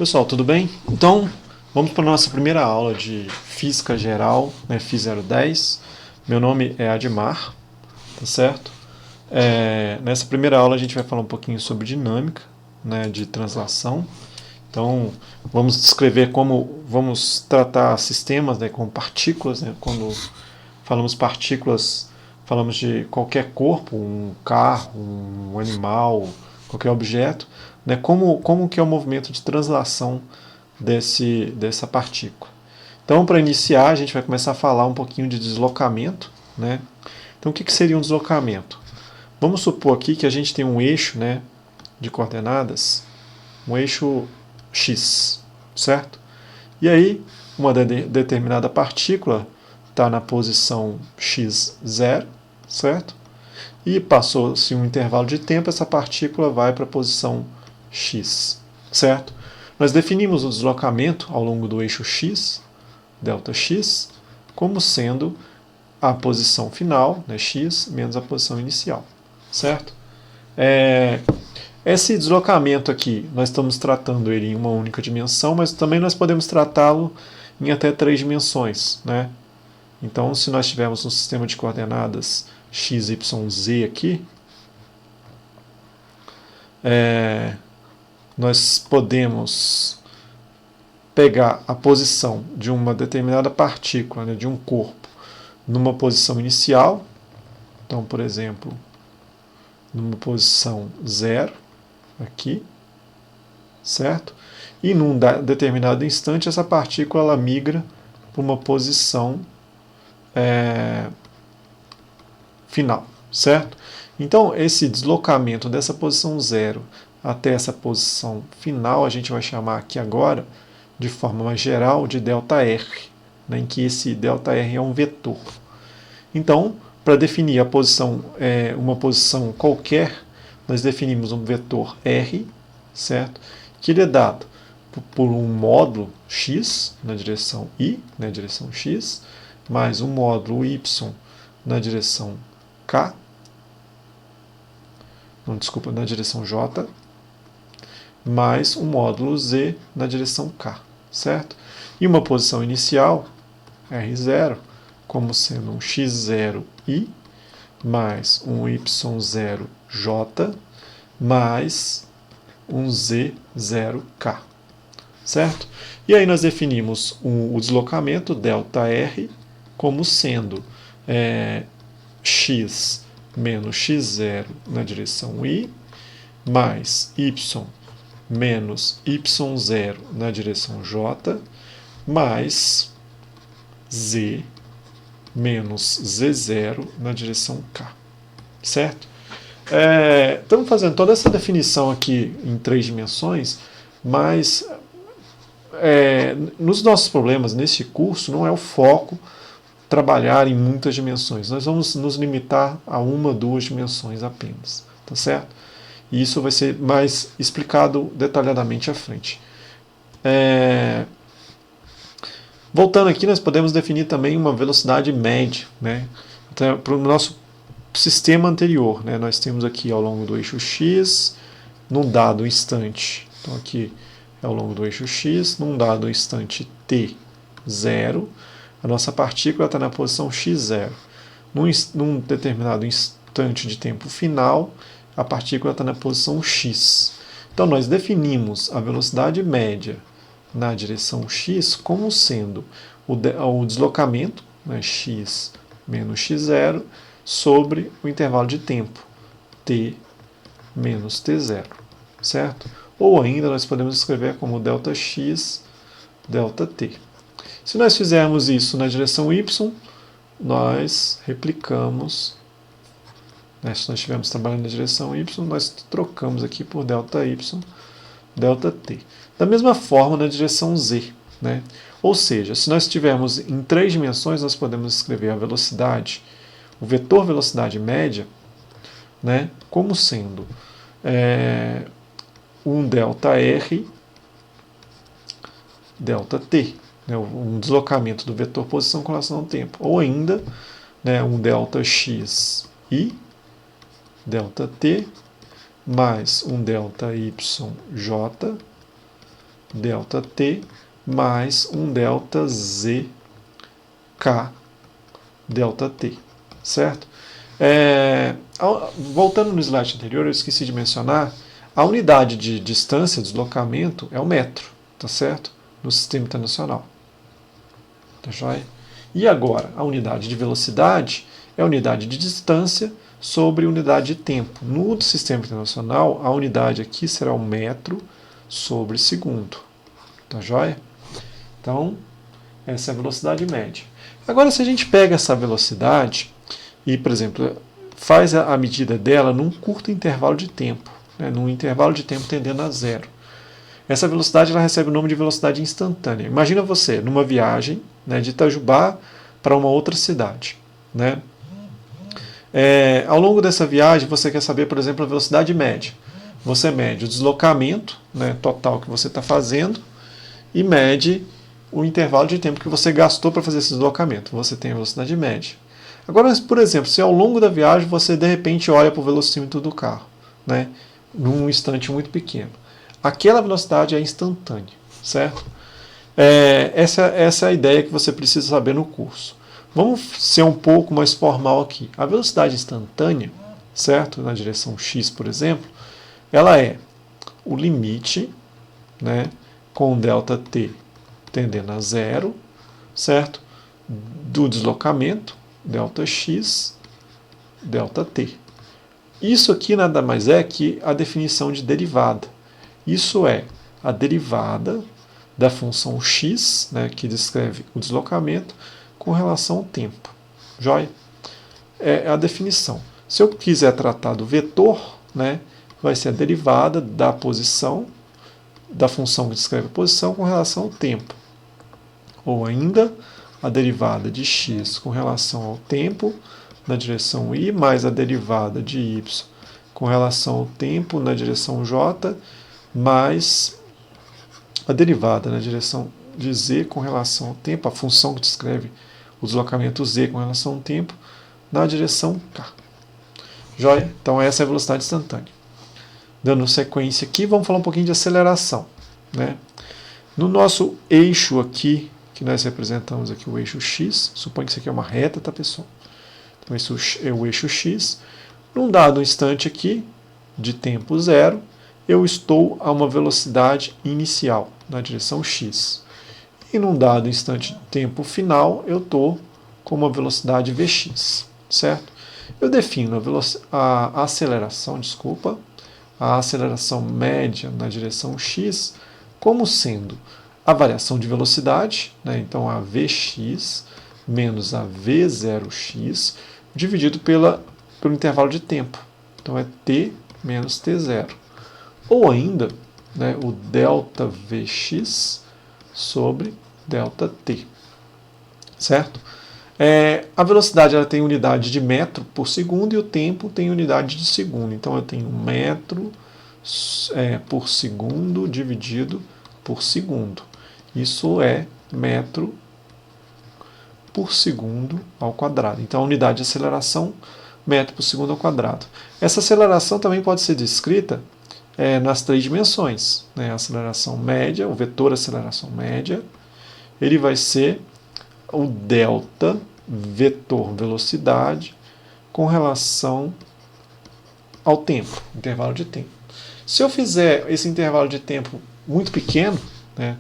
Pessoal, tudo bem? Então, vamos para a nossa primeira aula de Física Geral, né, FI 010. Meu nome é Admar, tá certo? Nessa primeira aula a gente vai falar um pouquinho sobre dinâmica, né, de translação. Então, vamos descrever como vamos tratar sistemas, né, como partículas, né, quando falamos partículas, falamos de qualquer corpo, um carro, um animal, qualquer objeto, né, como que é o movimento de translação dessa partícula. Então, para iniciar, a gente vai começar a falar um pouquinho de deslocamento, né? Então, o que seria um deslocamento? Vamos supor aqui que a gente tem um eixo, né, de coordenadas, um eixo x, certo? E aí, uma determinada partícula está na posição x0, certo? E passou-se um intervalo de tempo, essa partícula vai para a posição x, certo? Nós definimos o deslocamento ao longo do eixo x, ΔX, como sendo a posição final, né, x, menos a posição inicial, certo? Esse deslocamento aqui, nós estamos tratando ele em uma única dimensão, mas também nós podemos tratá-lo em até 3 dimensões, né? Então, se nós tivermos um sistema de coordenadas x, y, z aqui, nós podemos pegar a posição de uma determinada partícula, né, de um corpo, numa posição inicial, então, por exemplo, numa posição 0, aqui, certo? E num determinado instante, essa partícula ela migra para uma posição final, certo? Então, esse deslocamento dessa posição 0 até essa posição final, a gente vai chamar aqui agora, de forma mais geral, de ΔR, né, em que esse ΔR é um vetor. Então, para definir a posição, uma posição qualquer, nós definimos um vetor R, certo? Que ele é dado por um módulo x na direção y, na direção x, mais um módulo y na direção k, não, desculpa, na direção j, mais um módulo z na direção k, certo? E uma posição inicial, R0, como sendo um x0i, mais um y0j, mais um z0k, certo? E aí nós definimos o deslocamento, ΔR, como sendo x menos x0 na direção y, mais y menos y0 na direção j, mais z menos z0 na direção k, certo? Estamos fazendo toda essa definição aqui em 3 dimensões, mas nos nossos problemas, nesse curso, não é o foco trabalhar em muitas dimensões. Nós vamos nos limitar a 1, 2 dimensões apenas, tá certo? E isso vai ser mais explicado detalhadamente à frente. Voltando aqui, nós podemos definir também uma velocidade média, né? Para o nosso sistema anterior, né? Nós temos aqui ao longo do eixo x, num dado instante, então aqui é ao longo do eixo x, num dado instante t0, a nossa partícula está na posição x0. Num determinado instante de tempo final, a partícula está na posição x. Então nós definimos a velocidade média na direção x como sendo o deslocamento, né, x menos x0, sobre o intervalo de tempo, t menos t0, certo? Ou ainda nós podemos escrever como ΔX, ΔT. Se nós fizermos isso na direção y, nós replicamos, né, se nós estivermos trabalhando na direção y, nós trocamos aqui por ΔY, ΔT. Da mesma forma na direção z, né? Ou seja, se nós estivermos em 3 dimensões, nós podemos escrever a velocidade, o vetor velocidade média, né, como sendo um ΔR, ΔT, né, um deslocamento do vetor posição com relação ao tempo, ou ainda, né, um ΔXi, ΔT, mais um ΔYJ, ΔT mais um ΔZ K ΔT, certo? Voltando no slide anterior, eu esqueci de mencionar, a unidade de distância, deslocamento, é o metro, tá certo? No sistema internacional. Tá joia? E agora, a unidade de velocidade é a unidade de distância sobre unidade de tempo. No sistema internacional, a unidade aqui será o metro sobre segundo. Tá joia? Então, essa é a velocidade média. Agora, se a gente pega essa velocidade e, por exemplo, faz a medida dela num curto intervalo de tempo, né, num intervalo de tempo tendendo a zero. Essa velocidade ela recebe o nome de velocidade instantânea. Imagina você numa viagem, né, de Itajubá para uma outra cidade. Né? Ao longo dessa viagem, você quer saber, por exemplo, a velocidade média. Você mede o deslocamento, né, total que você está fazendo e mede o intervalo de tempo que você gastou para fazer esse deslocamento. Você tem a velocidade média. Agora, por exemplo, se ao longo da viagem você de repente olha para o velocímetro do carro, né, num instante muito pequeno, aquela velocidade é instantânea, certo? Essa é a ideia que você precisa saber no curso. Vamos ser um pouco mais formal aqui. A velocidade instantânea, certo? Na direção x, por exemplo, ela é o limite, né, com ΔT tendendo a zero, certo? Do deslocamento, ΔX, ΔT. Isso aqui nada mais é que a definição de derivada. Isso é a derivada da função x, né, que descreve o deslocamento, com relação ao tempo. Joia? É a definição. Se eu quiser tratar do vetor, né, vai ser a derivada da posição, da função que descreve a posição com relação ao tempo. Ou ainda, a derivada de x com relação ao tempo na direção y, mais a derivada de y com relação ao tempo na direção j, mais a derivada na direção de z com relação ao tempo, a função que descreve o deslocamento z com relação ao tempo, na direção k. Joia? Então essa é a velocidade instantânea. Dando sequência aqui, vamos falar um pouquinho de aceleração. Né? No nosso eixo aqui, que nós representamos aqui o eixo x, suponho que isso aqui é uma reta, tá, pessoal? Então isso é o eixo x. Num dado instante aqui, de tempo zero, eu estou a uma velocidade inicial, na direção x. E num dado instante de tempo final, eu estou com uma velocidade vx, certo? Eu defino a aceleração, a aceleração média na direção x, como sendo a variação de velocidade, né? Então a Vx menos a V0x, dividido pelo intervalo de tempo. Então é t menos t0. Ou ainda, né, o ΔVx sobre ΔT. Certo? A velocidade ela tem unidade de metro por segundo e o tempo tem unidade de segundo. Então eu tenho metro por segundo dividido por segundo. Isso é metro por segundo ao quadrado. Então a unidade de aceleração, metro por segundo ao quadrado. Essa aceleração também pode ser descrita nas três dimensões. Né? A aceleração média, o vetor aceleração média, ele vai ser o delta vetor velocidade com relação ao tempo, intervalo de tempo. Se eu fizer esse intervalo de tempo muito pequeno, né,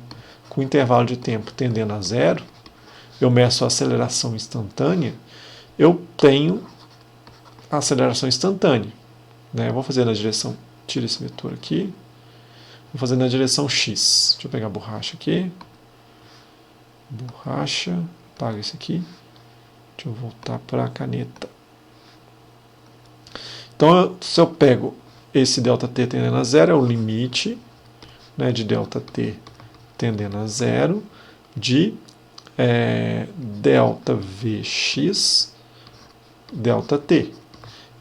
com intervalo de tempo tendendo a zero, eu meço a aceleração instantânea, eu tenho a aceleração instantânea. Né? Eu vou fazer na direção, tira esse vetor aqui, vou fazer na direção x. Deixa eu pegar a borracha aqui. Borracha, apaga esse aqui. Deixa eu voltar para a caneta. Então, se eu pego esse ΔT tendendo a zero, é o limite, né, de ΔT tendendo a zero de ΔVx ΔT.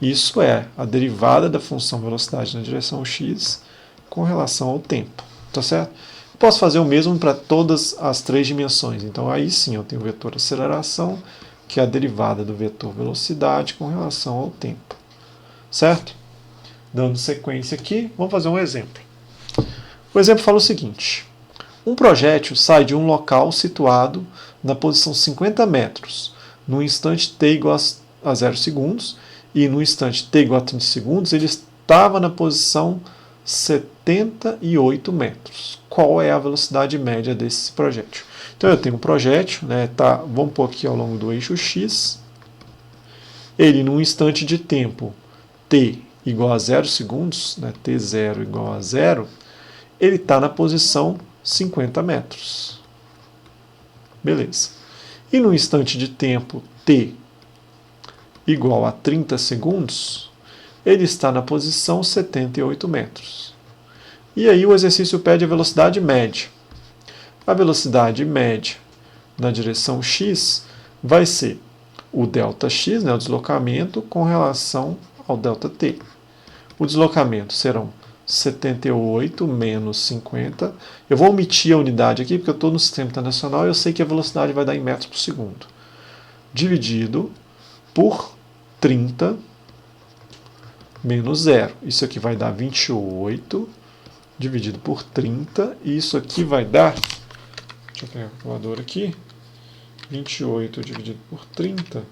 Isso é a derivada da função velocidade na direção x com relação ao tempo. Tá certo? Posso fazer o mesmo para todas as três dimensões. Então aí sim eu tenho o vetor aceleração, que é a derivada do vetor velocidade com relação ao tempo. Certo? Dando sequência aqui, vamos fazer um exemplo. O exemplo fala o seguinte. Um projétil sai de um local situado na posição 50 metros, no instante t igual a 0 segundos, e no instante t igual a 30 segundos, ele estava na posição 78 metros. Qual é a velocidade média desse projétil? Então eu tenho um projétil, né, vamos pôr aqui ao longo do eixo x, ele num instante de tempo t igual a 0 segundos, né, t0 igual a 0, ele está na posição 50 metros. Beleza. E no instante de tempo t igual a 30 segundos, ele está na posição 78 metros. E aí o exercício pede a velocidade média. A velocidade média na direção x vai ser o ΔX, né, o deslocamento, com relação ao ΔT. O deslocamento serão 78 menos 50. Eu vou omitir a unidade aqui, porque eu estou no sistema internacional e eu sei que a velocidade vai dar em metros por segundo. Dividido por 30 menos 0. Isso aqui vai dar 28 dividido por 30. E isso aqui vai dar... Deixa eu pegar a calculadora aqui. 28 dividido por 30.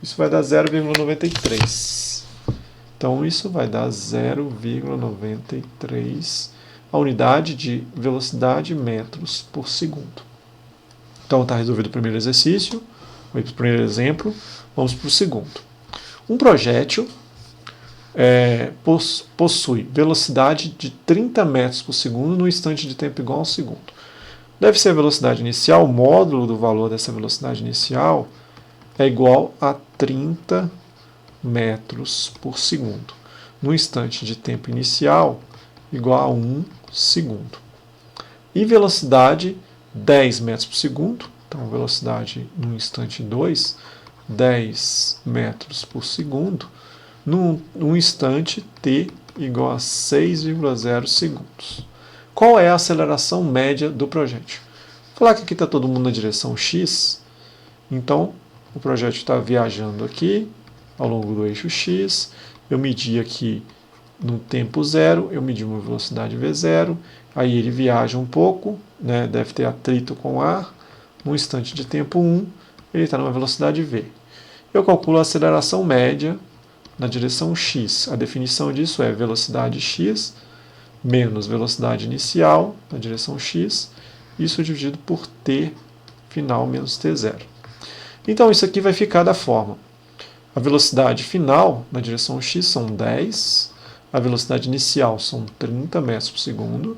Isso vai dar 0,93. Então, isso vai dar 0,93 a unidade de velocidade metros por segundo. Então, está resolvido o primeiro exercício, o primeiro exemplo. Vamos para o segundo. Um projétil possui velocidade de 30 metros por segundo no instante de tempo igual a 1 segundo. Deve ser a velocidade inicial, o módulo do valor dessa velocidade inicial é igual a 30 metros por segundo. No instante de tempo inicial, igual a 1 segundo. E velocidade 10 metros por segundo. Então, velocidade no instante 2, 10 metros por segundo. Num instante t igual a 6,0 segundos. Qual é a aceleração média do projétil? Vou falar que aqui está todo mundo na direção x. Então, o projétil está viajando aqui ao longo do eixo x. Eu medi aqui no tempo 0, eu medi uma velocidade v0. Aí ele viaja um pouco, né, deve ter atrito com o ar. No instante de tempo 1, ele está numa velocidade v. Eu calculo a aceleração média na direção x. A definição disso é velocidade x menos velocidade inicial na direção x, isso dividido por t final menos t0. Então, isso aqui vai ficar da forma: a velocidade final na direção x são 10, a velocidade inicial são 30 metros por segundo,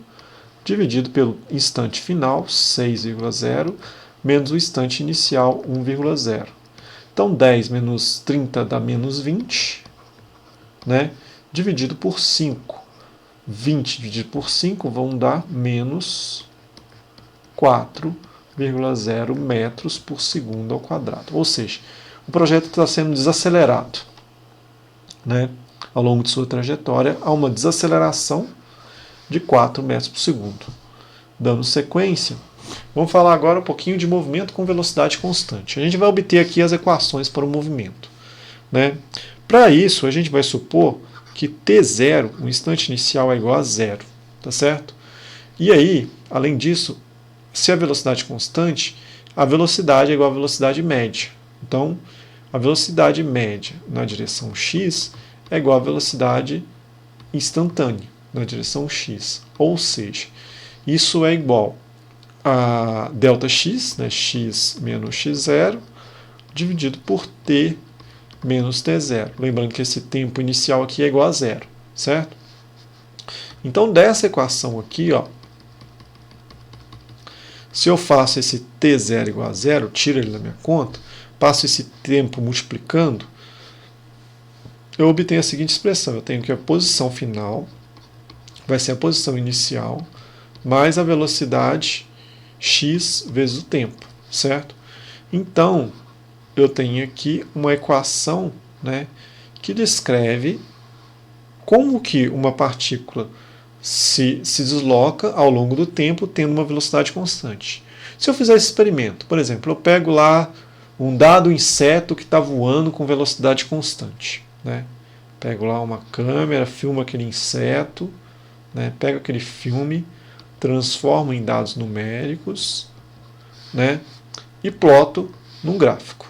dividido pelo instante final, 6,0, menos o instante inicial, 1,0. Então, 10 menos 30 dá menos 20, né? Dividido por 5. 20 dividido por 5 vão dar menos 4,0 metros por segundo ao quadrado. Ou seja, o projeto está sendo desacelerado, né? Ao longo de sua trajetória, há uma desaceleração de 4 metros por segundo. Dando sequência, vamos falar agora um pouquinho de movimento com velocidade constante. A gente vai obter aqui as equações para o movimento, né? Para isso, a gente vai supor que t0, o instante inicial, é igual a 0, tá certo? E aí, além disso, se a velocidade é constante, a velocidade é igual à velocidade média. Então, a velocidade média na direção x é igual à velocidade instantânea na direção x. Ou seja, isso é igual a ΔX, né, x menos x0, dividido por t menos t0. Lembrando que esse tempo inicial aqui é igual a 0, certo? Então, dessa equação aqui, ó, se eu faço esse t0 igual a 0, tiro ele da minha conta, passo esse tempo multiplicando, eu obtenho a seguinte expressão. Eu tenho que a posição final vai ser a posição inicial mais a velocidade x vezes o tempo, certo? Então, eu tenho aqui uma equação, né, que descreve como que uma partícula se desloca ao longo do tempo tendo uma velocidade constante. Se eu fizer esse experimento, por exemplo, eu pego lá um dado inseto que está voando com velocidade constante, né? Pego lá uma câmera, filmo aquele inseto, né, pego aquele filme, transformo em dados numéricos, né, e ploto num gráfico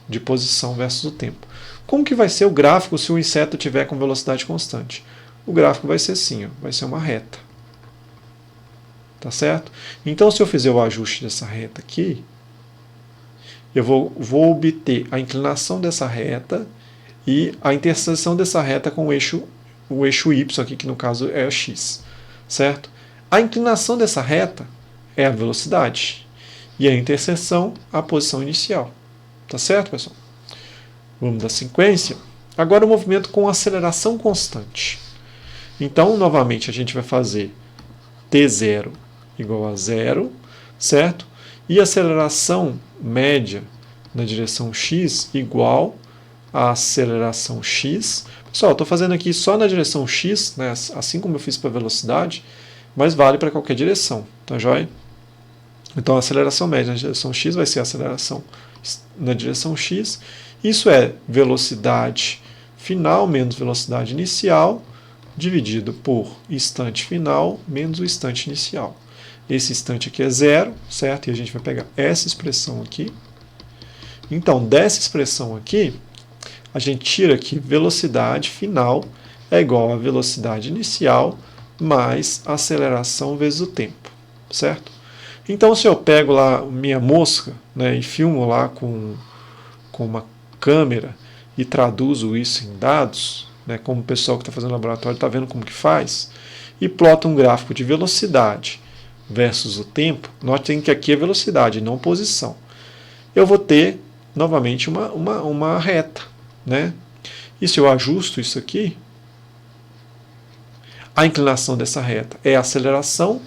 de posição versus o tempo. Como que vai ser o gráfico se o inseto tiver com velocidade constante? O gráfico vai ser assim, ó, vai ser uma reta. Tá certo? Então, se eu fizer o ajuste dessa reta aqui, eu vou obter a inclinação dessa reta e a interseção dessa reta com o eixo Y aqui, que no caso é o x. Certo? A inclinação dessa reta é a velocidade. E a interseção, a posição inicial. Tá certo, pessoal? Vamos dar sequência. Agora o movimento com aceleração constante. Então, novamente, a gente vai fazer t0 igual a 0, certo? E aceleração média na direção x igual a aceleração x. Pessoal, estou fazendo aqui só na direção x, né, assim como eu fiz para a velocidade, mas vale para qualquer direção, tá joia? Então, a aceleração média na direção x vai ser a aceleração na direção x. Isso é velocidade final menos velocidade inicial, dividido por instante final menos o instante inicial. Esse instante aqui é 0, certo? E a gente vai pegar essa expressão aqui. Então, dessa expressão aqui, a gente tira aqui velocidade final é igual a velocidade inicial mais aceleração vezes o tempo, certo? Então, se eu pego lá minha mosca, né, e filmo lá com uma câmera e traduzo isso em dados, né, como o pessoal que está fazendo laboratório está vendo como que faz, e plota um gráfico de velocidade versus o tempo, notem que aqui é velocidade, não posição. Eu vou ter, novamente, uma reta. Né? E se eu ajusto isso aqui, a inclinação dessa reta é a aceleração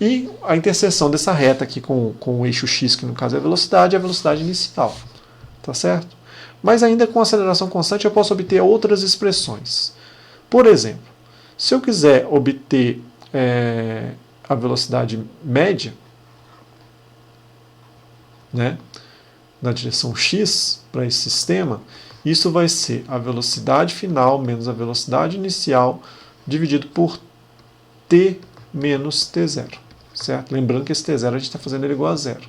e a interseção dessa reta aqui com o eixo x, que no caso é a velocidade inicial. Tá certo? Mas ainda com aceleração constante eu posso obter outras expressões. Por exemplo, se eu quiser obter a velocidade média, né, na direção x para esse sistema, isso vai ser a velocidade final menos a velocidade inicial dividido por t menos t0. Certo? Lembrando que esse t0 a gente está fazendo ele igual a 0.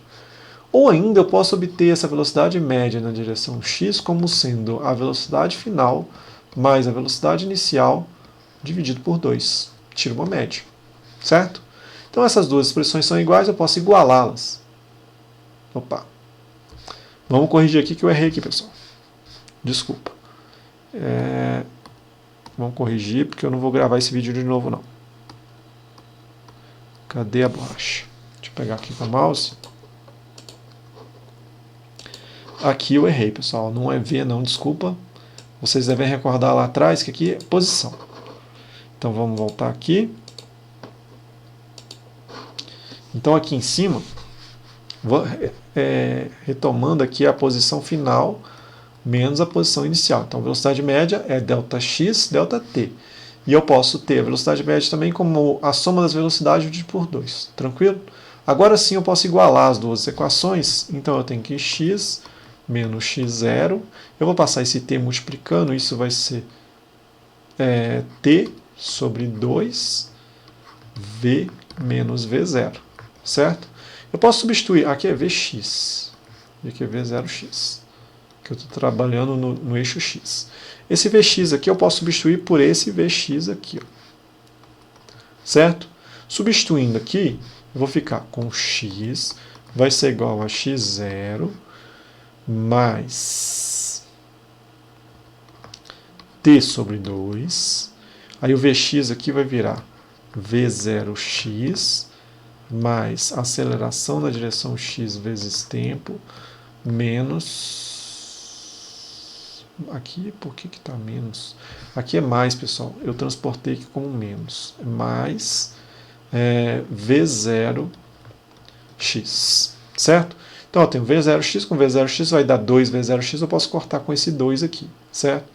Ou ainda eu posso obter essa velocidade média na direção x como sendo a velocidade final mais a velocidade inicial dividido por 2. Tiro uma média. Certo? Então essas duas expressões são iguais, eu posso igualá-las. Opa! Vamos corrigir aqui que eu errei aqui, pessoal. Desculpa. Vamos corrigir porque eu não vou gravar esse vídeo de novo, não. Cadê a borracha? Deixa eu pegar aqui com o mouse. Aqui eu errei, pessoal. Não é V, não, desculpa. Vocês devem recordar lá atrás que aqui é posição. Então vamos voltar aqui. Então aqui em cima, retomando aqui a posição final menos a posição inicial. Então a velocidade média é ΔX, ΔT. E eu posso ter a velocidade média também como a soma das velocidades dividido por 2. Tranquilo? Agora sim eu posso igualar as duas equações. Então eu tenho que x menos x0. Eu vou passar esse t multiplicando. Isso vai ser t sobre 2 v menos v0. Certo? Eu posso substituir. Aqui é vx. E aqui é v0x. Que eu estou trabalhando no eixo x. Esse Vx aqui eu posso substituir por esse Vx aqui. Ó. Certo? Substituindo aqui, eu vou ficar com x, vai ser igual a x0, mais t sobre 2. Aí o Vx aqui vai virar V0x, mais aceleração na direção x vezes tempo, menos... Aqui, por que está menos? Aqui é mais, pessoal. Eu transportei aqui como menos. Mais V0x. Certo? Então, eu tenho V0x. Com V0x vai dar 2V0x. Eu posso cortar com esse 2 aqui. Certo?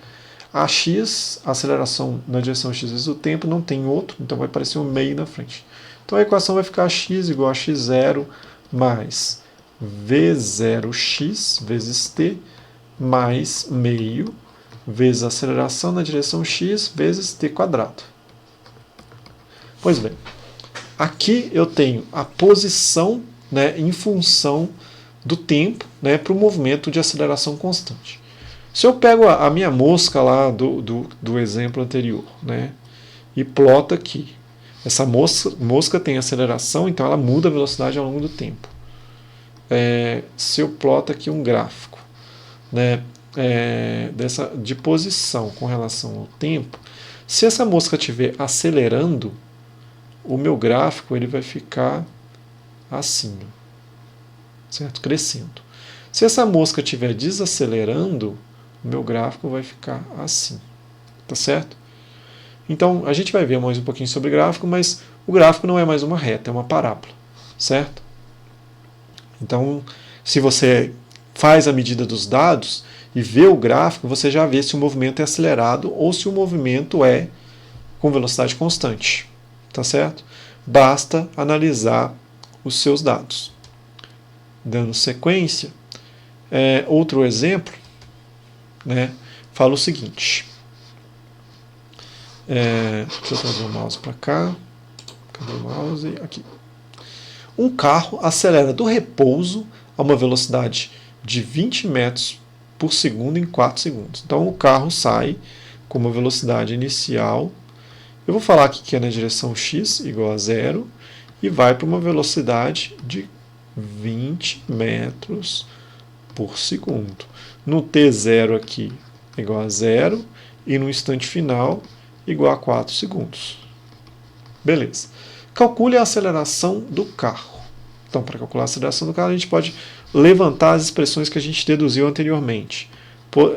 A x, a aceleração na direção x vezes o tempo, não tem outro. Então, vai aparecer um meio na frente. Então, a equação vai ficar x igual a x0 mais V0x vezes t mais meio vezes a aceleração na direção x vezes t quadrado. Pois bem, aqui eu tenho a posição, né, em função do tempo, né, para o movimento de aceleração constante. Se eu pego a minha mosca lá do exemplo anterior, né, e ploto aqui, essa mosca tem aceleração, então ela muda a velocidade ao longo do tempo. Se eu ploto aqui um gráfico, né, de posição com relação ao tempo, se essa mosca estiver acelerando, o meu gráfico ele vai ficar assim, certo? Crescendo. Se essa mosca estiver desacelerando, o meu gráfico vai ficar assim, tá certo? Então, a gente vai ver mais um pouquinho sobre gráfico, mas o gráfico não é mais uma reta, é uma parábola, certo? Então, se você faz a medida dos dados e vê o gráfico, você já vê se o movimento é acelerado ou se o movimento é com velocidade constante, tá certo? Basta analisar os seus dados. Dando sequência, outro exemplo, né, fala o seguinte. Deixa eu trazer o mouse para cá. Cadê o mouse? Aqui. Um carro acelera do repouso a uma velocidade de 20 metros por segundo em 4 segundos. Então o carro sai com uma velocidade inicial. Eu vou falar aqui que é na direção x igual a 0 e vai para uma velocidade de 20 metros por segundo. No t0 aqui igual a 0 e no instante final igual a 4 segundos. Beleza. Calcule a aceleração do carro. Então, para calcular a aceleração do carro, a gente pode levantar as expressões que a gente deduziu anteriormente.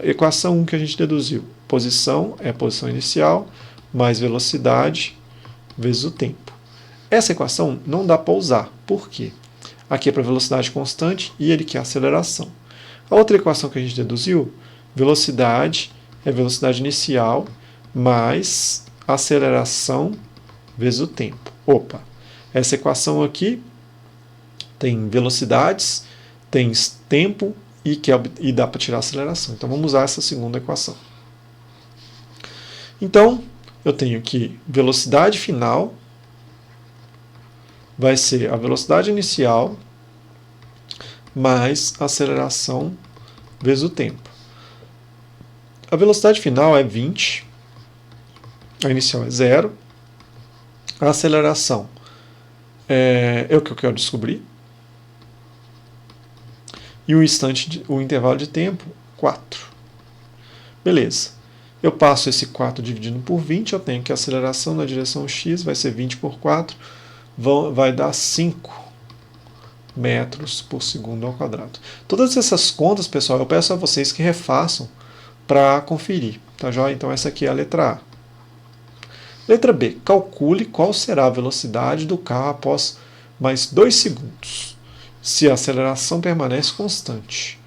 Equação 1 que a gente deduziu. Posição é a posição inicial, mais velocidade, vezes o tempo. Essa equação não dá para usar. Por quê? Aqui é para velocidade constante e ele quer aceleração. A outra equação que a gente deduziu, velocidade é velocidade inicial, mais aceleração vezes o tempo. Opa, essa equação aqui tem velocidades, tem tempo e dá para tirar a aceleração. Então vamos usar essa segunda equação. Então, eu tenho que velocidade final vai ser a velocidade inicial mais aceleração vezes o tempo. A velocidade final é 20, a inicial é 0, a aceleração é o que eu quero descobrir, e o intervalo de tempo, 4. Beleza. Eu passo esse 4 dividindo por 20, eu tenho que a aceleração na direção x vai ser 20 por 4, vai dar 5 metros por segundo ao quadrado. Todas essas contas, pessoal, eu peço a vocês que refaçam para conferir, tá joia? Então essa aqui é a letra A. Letra B. Calcule qual será a velocidade do carro após mais 2 segundos, se a aceleração permanece constante.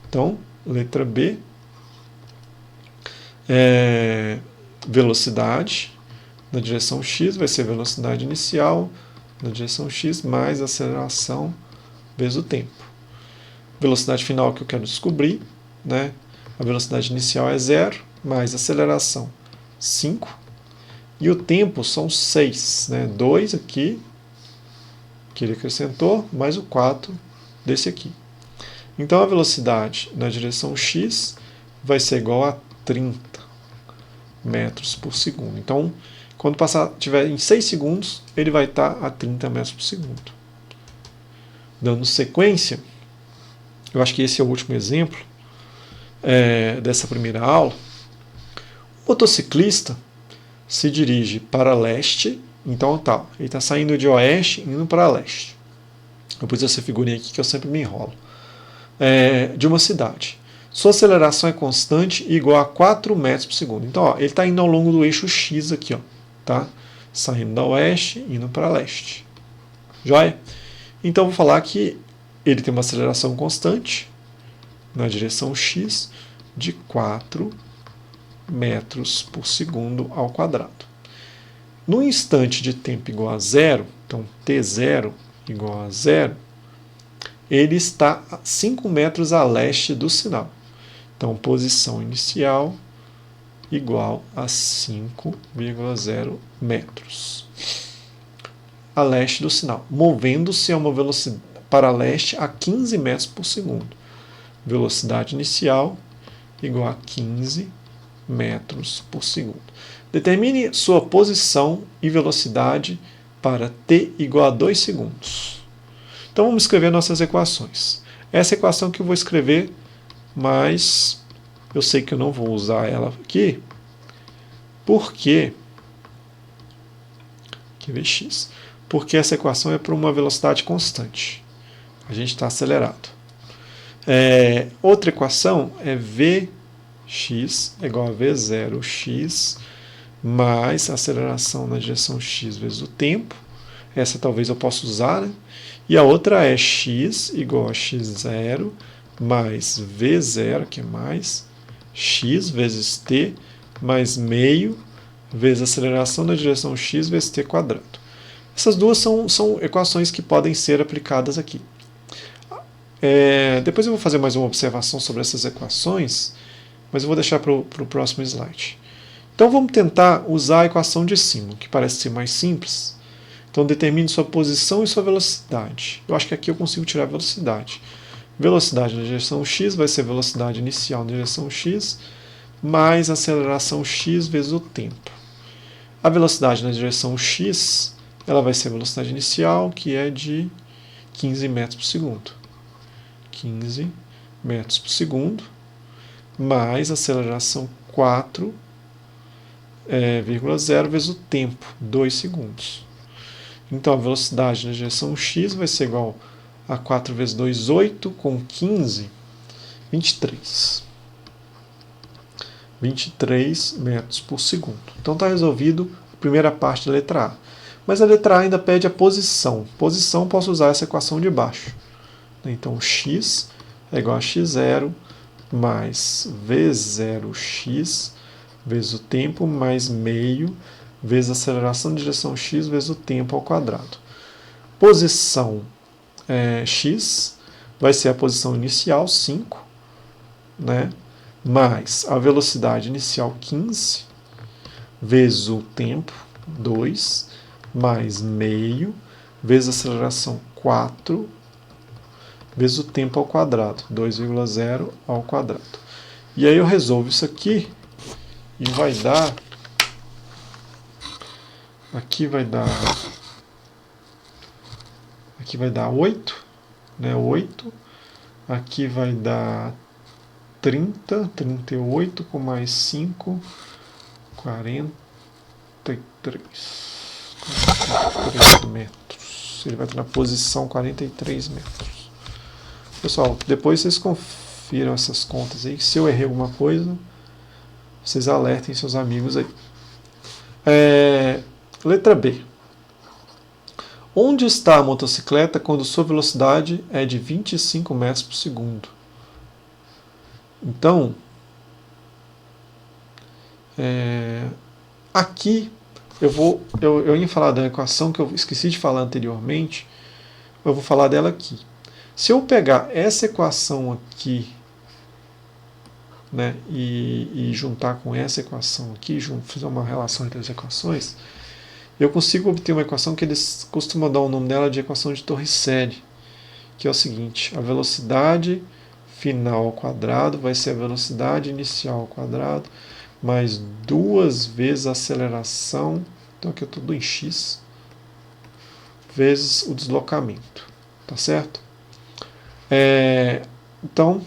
Então, letra B, velocidade na direção x vai ser velocidade inicial na direção x mais aceleração vezes o tempo. Velocidade final que eu quero descobrir, né? A velocidade inicial é 0, mais aceleração 5, e o tempo são 6, né? 2 aqui, que ele acrescentou, mais o 4 desse aqui. Então a velocidade na direção x vai ser igual a 30 metros por segundo. Então, quando tiver em 6 segundos, ele vai estar a 30 metros por segundo. Dando sequência, eu acho que esse é o último exemplo dessa primeira aula. O motociclista se dirige para leste, então tá, ele está saindo de oeste indo para leste. Eu pus essa figurinha aqui que eu sempre me enrolo. De uma cidade. Sua aceleração é constante e igual a 4 metros por segundo. Então, ó, ele está indo ao longo do eixo X aqui, ó, tá? Saindo da oeste indo para leste. Joia? Então, vou falar que ele tem uma aceleração constante na direção X de 4 metros por segundo ao quadrado. No instante de tempo igual a 0, então t0 igual a 0, ele está a 5 metros a leste do sinal. Então, posição inicial igual a 5,0 metros. a leste do sinal, movendo-se a uma velocidade para leste a 15 metros por segundo. Velocidade inicial igual a 15 metros por segundo. Determine sua posição e velocidade para t igual a 2 segundos. Então vamos escrever nossas equações. Essa equação que eu vou escrever, mas eu sei que eu não vou usar ela aqui, porque x, porque essa equação é para uma velocidade constante. A gente está acelerado. Outra equação é Vx é igual a V0x mais a aceleração na direção x vezes o tempo. Essa talvez eu possa usar, né? E a outra é x igual a x0 mais V0, que é mais x vezes t mais meio vezes a aceleração na direção x vezes t quadrado. Essas duas são equações que podem ser aplicadas aqui. Depois eu vou fazer mais uma observação sobre essas equações, mas eu vou deixar para o próximo slide. Então vamos tentar usar a equação de cima, que parece ser mais simples. Então determine sua posição e sua velocidade. Eu acho que aqui eu consigo tirar a velocidade. Velocidade na direção x vai ser velocidade inicial na direção x, mais aceleração x vezes o tempo. A velocidade na direção x, ela vai ser a velocidade inicial, que é de 15 metros por segundo. 15 metros por segundo, mais aceleração 4,0 vezes o tempo, 2 segundos. Então a velocidade na direção x vai ser igual a 4 vezes 2, 8, com 15, 23. 23 metros por segundo. Então está resolvido a primeira parte da letra A. Mas a letra A ainda pede a posição. Posição, posso usar essa equação de baixo. Então x é igual a x0 mais v0x vezes o tempo mais meio vezes a aceleração de direção x vezes o tempo ao quadrado. Posição x vai ser a posição inicial, 5, né? Mais a velocidade inicial, 15, vezes o tempo, 2, mais meio, vezes a aceleração, 4, vezes o tempo ao quadrado, 2,0 ao quadrado. E aí eu resolvo isso aqui e vai dar... Aqui vai dar 8, né? 8. Aqui vai dar 30, 38 com mais 5, 43 metros. Ele vai estar na posição 43 metros. Pessoal, depois vocês confiram essas contas aí. Se eu errei alguma coisa, vocês alertem seus amigos aí. Letra B. Onde está a motocicleta quando sua velocidade é de 25 metros por segundo? Então, aqui eu ia falar da equação que eu esqueci de falar anteriormente, eu vou falar dela aqui. Se eu pegar essa equação aqui, né, e juntar com essa equação aqui, fazer uma relação entre as equações, eu consigo obter uma equação que eles costumam dar o nome dela de equação de Torricelli, que é o seguinte: a velocidade final ao quadrado vai ser a velocidade inicial ao quadrado, mais 2 vezes a aceleração, então aqui é tudo em x, vezes o deslocamento, tá certo? Então,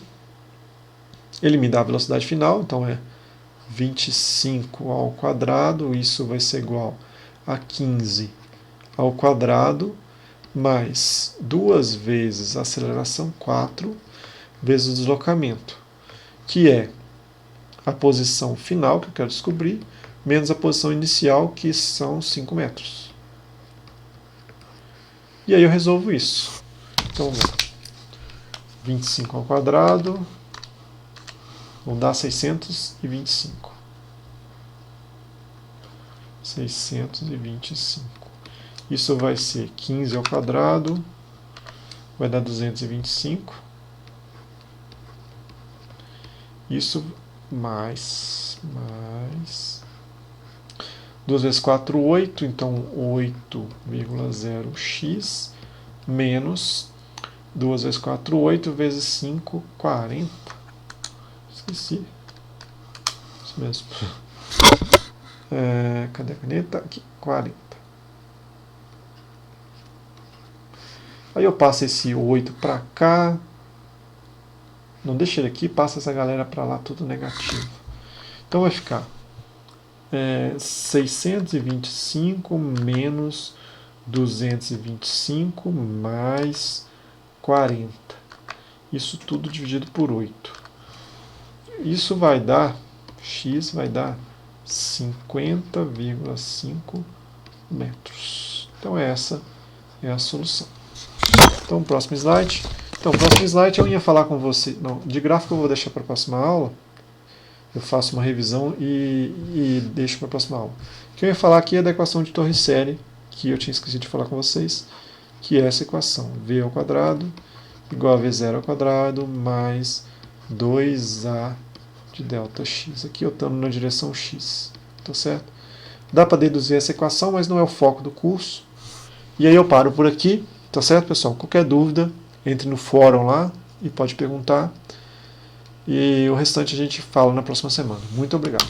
ele me dá a velocidade final, então é 25 ao quadrado, isso vai ser igual a 15 ao quadrado, mais 2 vezes a aceleração, 4, vezes o deslocamento, que é a posição final, que eu quero descobrir, menos a posição inicial, que são 5 metros. E aí eu resolvo isso. Então, 25 ao quadrado, vão dar 625. 625. Isso vai ser 15 ao quadrado, vai dar 225. Isso mais 2 vezes 4, 8, então 8,0x menos 2 vezes 4, 8 vezes 5, 40. Esqueci. Isso mesmo. Cadê a caneta? Aqui, 40. Aí eu passo esse 8 para cá. Não deixa ele aqui, passa essa galera para lá, tudo negativo. Então vai ficar 625 menos 225 mais 40. Isso tudo dividido por 8. Isso vai dar, x vai dar 50,5 metros. Então essa é a solução. Então, próximo slide. Então, próximo slide eu ia falar com você. Não, de gráfico eu vou deixar para a próxima aula. Eu faço uma revisão e deixo para a próxima aula. O que eu ia falar aqui é da equação de Torricelli, que eu tinha esquecido de falar com vocês, que é essa equação. V ao quadrado igual a V0 ao quadrado mais 2A de delta x. Aqui eu estou na direção x. Tá certo? Dá para deduzir essa equação, mas não é o foco do curso. E aí eu paro por aqui. Tá certo, pessoal? Qualquer dúvida, entre no fórum lá e pode perguntar. E o restante a gente fala na próxima semana. Muito obrigado.